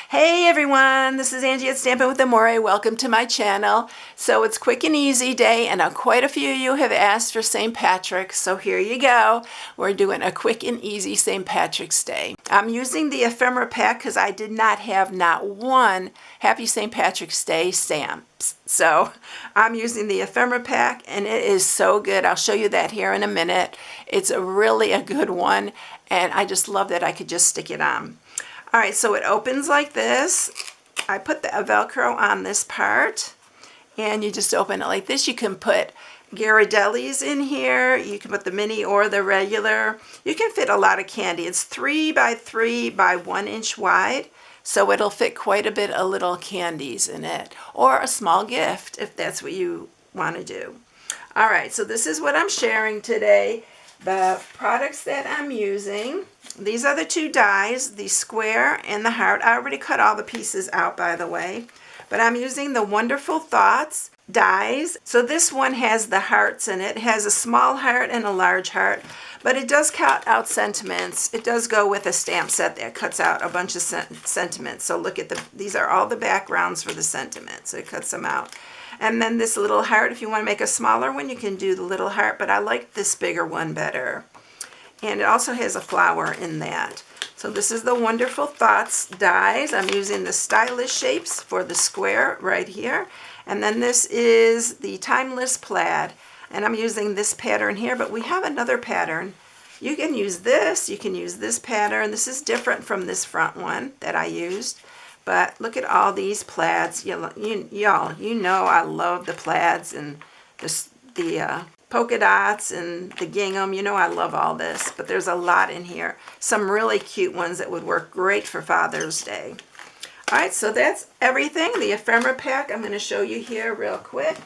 Hey everyone, this is Angie at StampingWithAmore. Welcome to my channel. So it's quick and easy day, and quite a few of you have asked for St. Patrick's, so here you go. We're doing a quick and easy St. Patrick's Day. I'm using the ephemera pack because I did not have not one Happy St. Patrick's Day stamps. So I'm using the ephemera pack, and it is so good. I'll show you that here in a minute. It's really a good one, and I just love that I could just stick it on. All right, so it opens like this. I put the Velcro on this part, and you just open it like this. You can put Ghirardellis in here. You can put the mini or the regular. You can fit a lot of candy. It's 3 by 3 by 1 inch wide, so it'll fit quite a bit of little candies in it, or a small gift if that's what you want to do. All right, so this is what I'm sharing today. The products that I'm using. These are the two dies, the square and the heart. I already cut all the pieces out, by the way, but I'm using the Wonderful Thoughts dies. So this one has the hearts in it. It has a small heart and a large heart, but it does cut out sentiments. It does go with a stamp set that cuts out a bunch of sentiments. So look at these are all the backgrounds for the sentiments. So it cuts them out. And then this little heart, if you want to make a smaller one, you can do the little heart, but I like this bigger one better. And it also has a flower in that. So this is the Wonderful Thoughts dies. I'm using the Stylish Shapes for the square right here. And then this is the Timeless Plaid. And I'm using this pattern here, but we have another pattern. You can use this pattern. This is different from this front one that I used. But look at all these plaids. Y'all, you know I love the plaids and the polka dots and the gingham. You know I love all this, but there's a lot in here. Some really cute ones that would work great for Father's Day. All right, so that's everything. The ephemera pack I'm going to show you here real quick.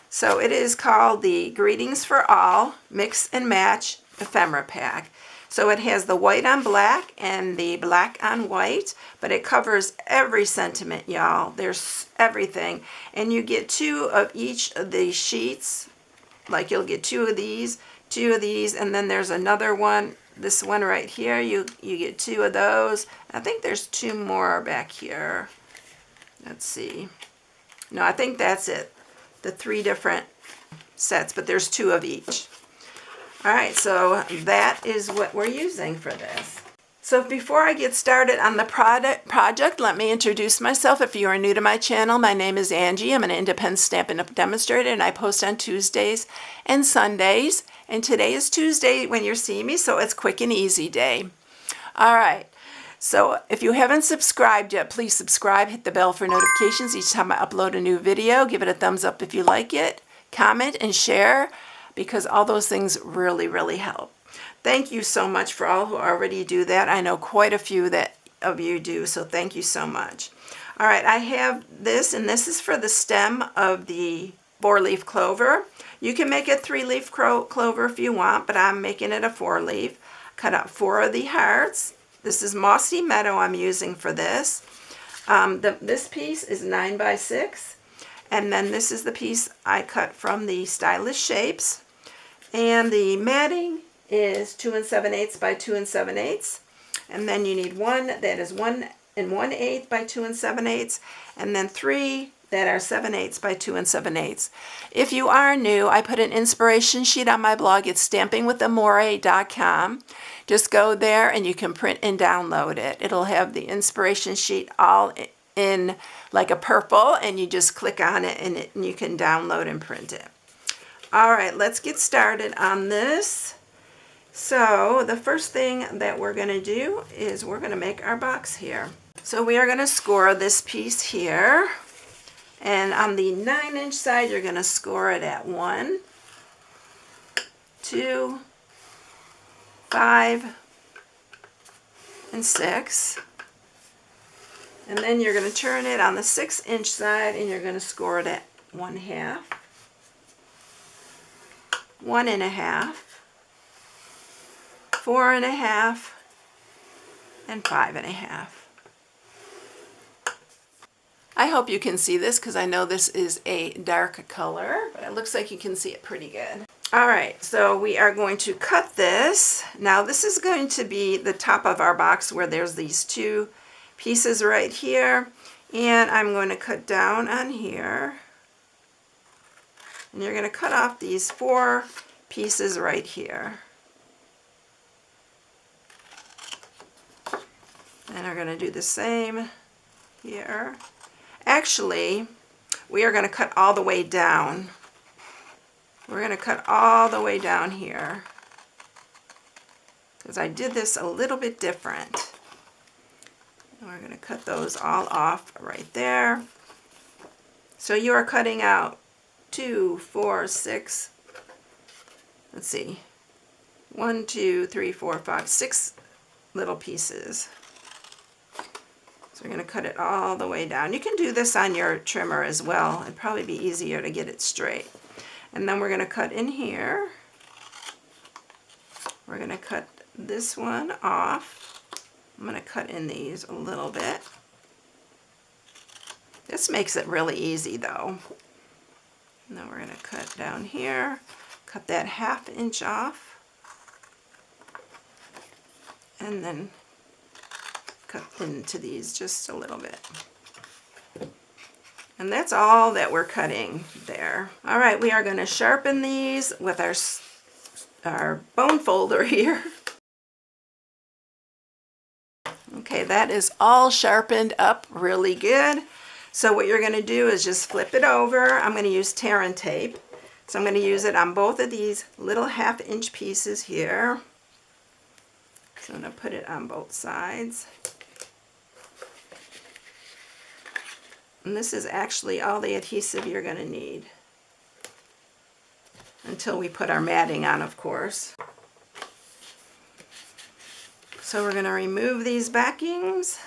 So it is called the Greetings for All Mix and Match Ephemera Pack. So it has the white on black and the black on white, but it covers every sentiment, y'all. There's everything. And you get 2 of each of these sheets. Like you'll get 2 of these, and then there's another one. This one right here, you get 2 of those. I think there's 2 more back here. Let's see. No, I think that's it. The 3 different sets, but there's 2 of each. All right, so that is what we're using for this. So before I get started on the project, let me introduce myself. If you are new to my channel, my name is Angie. I'm an independent Stampin' Up! Demonstrator, and I post on Tuesdays and Sundays. And today is Tuesday when you're seeing me, so it's quick and easy day. All right, so if you haven't subscribed yet, please subscribe. Hit the bell for notifications each time I upload a new video. Give it a thumbs up if you like it. Comment and share, because all those things really, really help. Thank you so much for all who already do that. I know quite a few of you do, so thank you so much. All right, I have this, and this is for the stem of the 4-leaf clover. You can make a 3-leaf clover if you want, but I'm making it a 4-leaf. Cut out 4 of the hearts. This is Mossy Meadow I'm using for this. This piece is 9 by 6, and then this is the piece I cut from the Stylish Shapes. And the matting is 2 7/8 by 2 7/8, and then you need one that is 1 1/8 by 2 7/8, and then 3 that are 7/8 by 2 7/8. If you are new, I put an inspiration sheet on my blog. It's stampingwithamore.com. Just go there and you can print and download it. It'll have the inspiration sheet all in like a purple, and you just click on it and you can download and print it. All right, let's get started on this. So the first thing that we're going to do is we're going to make our box here. So we are going to score this piece here, and on the 9-inch side you're going to score it at 1, 2, 5, and 6. And then you're going to turn it on the 6-inch side and you're going to score it at 1/2, 1 1/2, 4 1/2, and 5 1/2. I hope you can see this because I know this is a dark color, but it looks like you can see it pretty good. All right, so we are going to cut this. Now this is going to be the top of our box where there's these 2 pieces right here, and I'm going to cut down on here, and you're going to cut off these 4 pieces right here. And we're going to do the same here. Actually, we are going to cut all the way down. We're going to cut all the way down here, because I did this a little bit different. And we're going to cut those all off right there. So you are cutting out 2, 4, 6, let's see, 1, 2, 3, 4, 5, 6 little pieces. So we're going to cut it all the way down. You can do this on your trimmer as well. It'd probably be easier to get it straight. And then we're going to cut in here. We're going to cut this one off. I'm going to cut in these a little bit. This makes it really easy though. And then we're going to cut down here, cut that 1/2 inch off, and then cut into these just a little bit. And that's all that we're cutting there. All right, we are going to sharpen these with our bone folder here. Okay, that is all sharpened up really good. So what you're going to do is just flip it over. I'm going to use tear and tape. So I'm going to use it on both of these little 1/2 inch pieces here. So I'm going to put it on both sides. And this is actually all the adhesive you're going to need, until we put our matting on, of course. So we're going to remove these backings.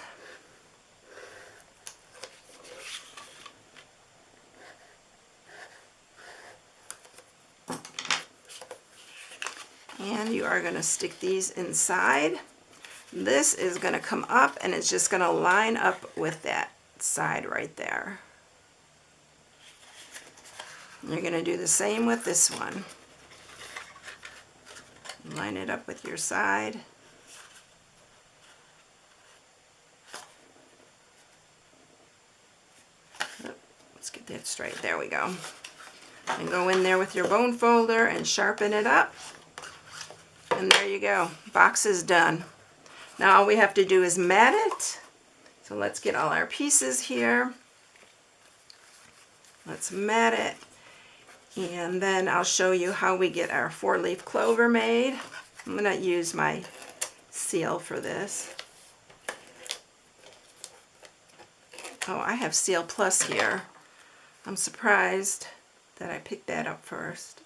And you are going to stick these inside. This is going to come up, and it's just going to line up with that side right there. You're going to do the same with this one. Line it up with your side. Let's get that straight. There we go. And go in there with your bone folder and sharpen it up. And there you go. Box is done. Now all we have to do is mat it. So let's get all our pieces here. Let's mat it. And then I'll show you how we get our 4-leaf clover made. I'm going to use my seal for this. Oh, I have Seal Plus here. I'm surprised that I picked that up first.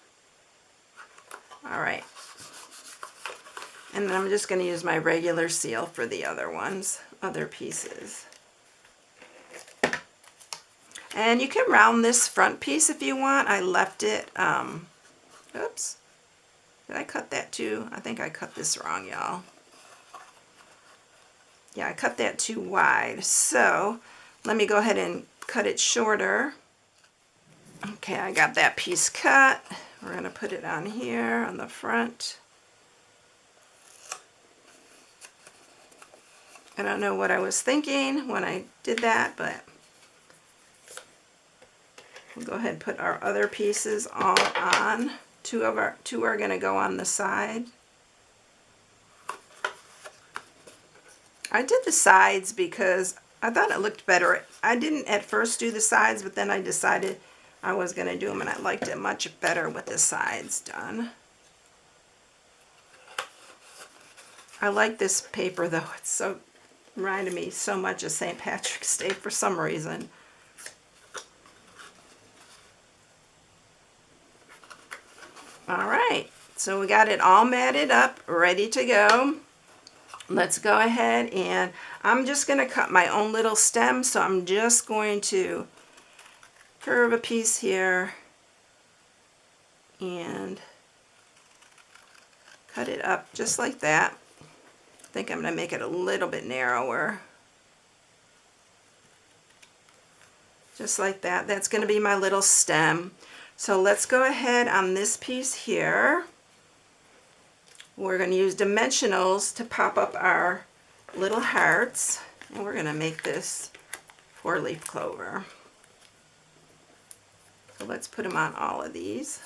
Alright. And then I'm just going to use my regular seal for the other ones, other pieces. And you can round this front piece if you want. I left it, oops. Did I cut that too? I think I cut this wrong, y'all. Yeah, I cut that too wide. So let me go ahead and cut it shorter. Okay, I got that piece cut. We're going to put it on here on the front. I don't know what I was thinking when I did that, but we'll go ahead and put our other pieces all on. Two are going to go on the side. I did the sides because I thought it looked better. I didn't at first do the sides, but then I decided I was going to do them, and I liked it much better with the sides done. I like this paper though. It's so reminded me so much of St. Patrick's Day for some reason. Alright, so we got it all matted up, ready to go. Let's go ahead, and I'm just going to cut my own little stem, so I'm just going to curve a piece here and cut it up just like that. I think I'm going to make it a little bit narrower. Just like that. That's going to be my little stem. So let's go ahead on this piece here. We're going to use dimensionals to pop up our little hearts. And we're going to make this 4-leaf clover. So let's put them on all of these.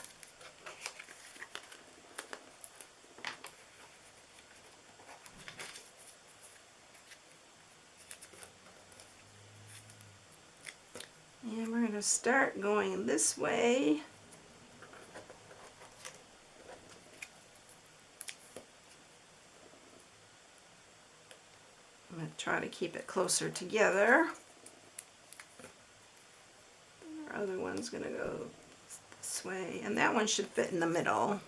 And we're going to start going this way. I'm going to try to keep it closer together. Our other one's going to go this way, and that one should fit in the middle.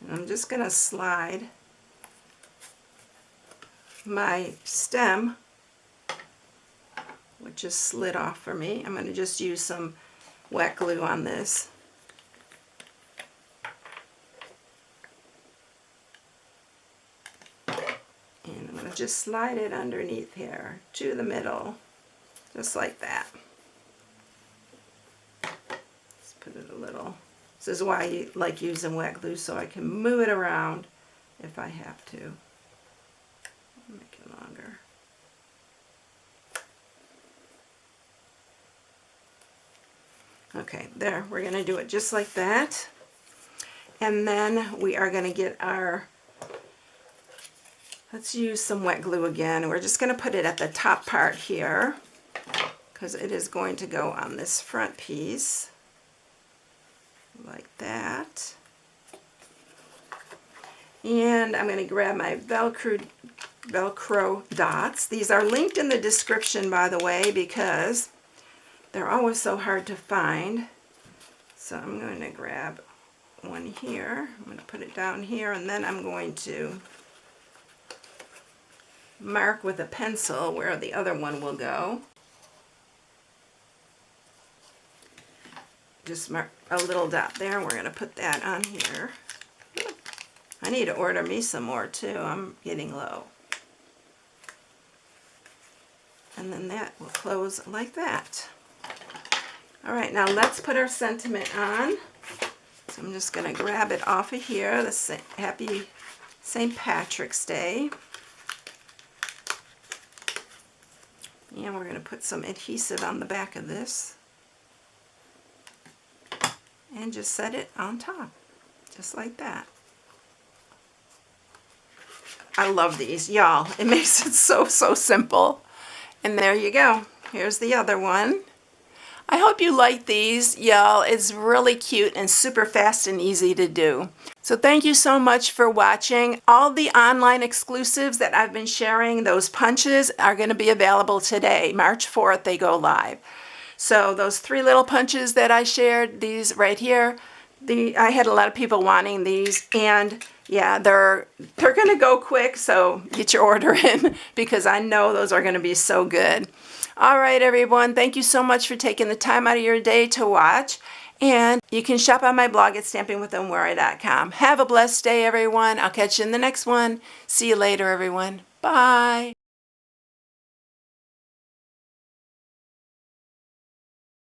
And I'm just going to slide my stem, which just slid off for me. I'm going to just use some wet glue on this. And I'm going to just slide it underneath here to the middle, just like that. Let's put it a little. This is why I like using wet glue, so I can move it around if I have to. Make it longer. Okay, there, we're going to do it just like that. And then we are going to get our, let's use some wet glue again. We're just going to put it at the top part here, because it is going to go on this front piece, like that. And I'm going to grab my Velcro dots. These are linked in the description, by the way, because they're always so hard to find. So I'm going to grab one here. I'm going to put it down here, and then I'm going to mark with a pencil where the other one will go. Just mark a little dot there, and we're going to put that on here. I need to order me some more too. I'm getting low. And then that will close like that. All right, now let's put our sentiment on. So I'm just going to grab it off of here. The Happy St. Patrick's Day. And we're going to put some adhesive on the back of this. And just set it on top, just like that. I love these, y'all. It makes it so simple. And there you go. Here's the other one. I hope you like these, y'all. It's really cute and super fast and easy to do. So thank you so much for watching. All the online exclusives that I've been sharing, those punches, are going to be available today. March 4th, they go live. So those 3 little punches that I shared, these right here, I had a lot of people wanting these, and yeah, they're going to go quick, so get your order in because I know those are going to be so good. All right, everyone, thank you so much for taking the time out of your day to watch, and you can shop on my blog at StampingWithAmore.com. Have a blessed day, everyone. I'll catch you in the next one. See you later, everyone. Bye.